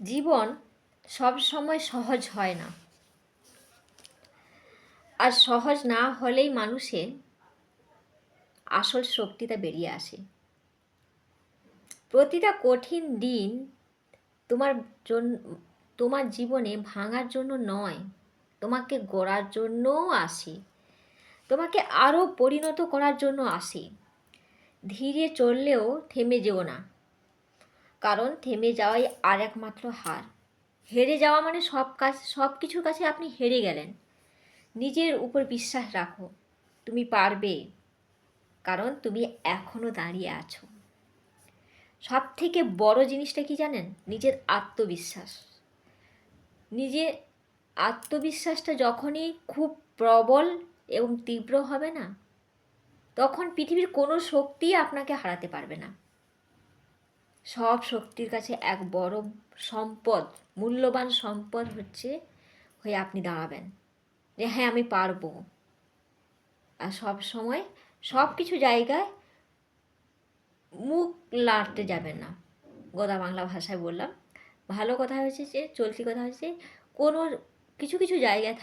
জীবন সব সময় সহজ হয় না, আর সহজ না হলেই মানুষের আসল শক্তিটা বেরিয়ে আসে। প্রতিটা কঠিন দিন তোমার জন্য, তোমার জীবনে ভাঙার জন্য নয়, তোমাকে গড়ার জন্যও আসে, তোমাকে আরও পরিণত করার জন্য আসে। ধীরে চললেও থেমে যেও না, কারণ থেমে যাওয়াই আর একমাত্র হার। হেরে যাওয়া মানে সব কিছুর কাছে আপনি হেরে গেলেন। নিজের উপর বিশ্বাস রাখো, তুমি পারবে, কারণ তুমি এখনও দাঁড়িয়ে আছো। সব থেকে বড় জিনিসটা কি জানেন? নিজের আত্মবিশ্বাস। নিজের আত্মবিশ্বাসটা যখনই খুব প্রবল এবং তীব্র হবে না, তখন পৃথিবীর কোনো শক্তিই আপনাকে হারাতে পারবে না। সব শক্তির কাছে এক বড় সম্পদ, মূল্যবান সম্পদ হয়ে আপনি দাঁড়াবেন, যে হ্যাঁ আমি পারবো। আর সব সময় সব কিছু জায়গায় মুখ লাড়তে যাবেন না। গোদা বাংলা ভাষায় বললাম। ভালো কথা হয়েছে যে, চলতি কথা হচ্ছে, কোনো কিছু কিছু জায়গায়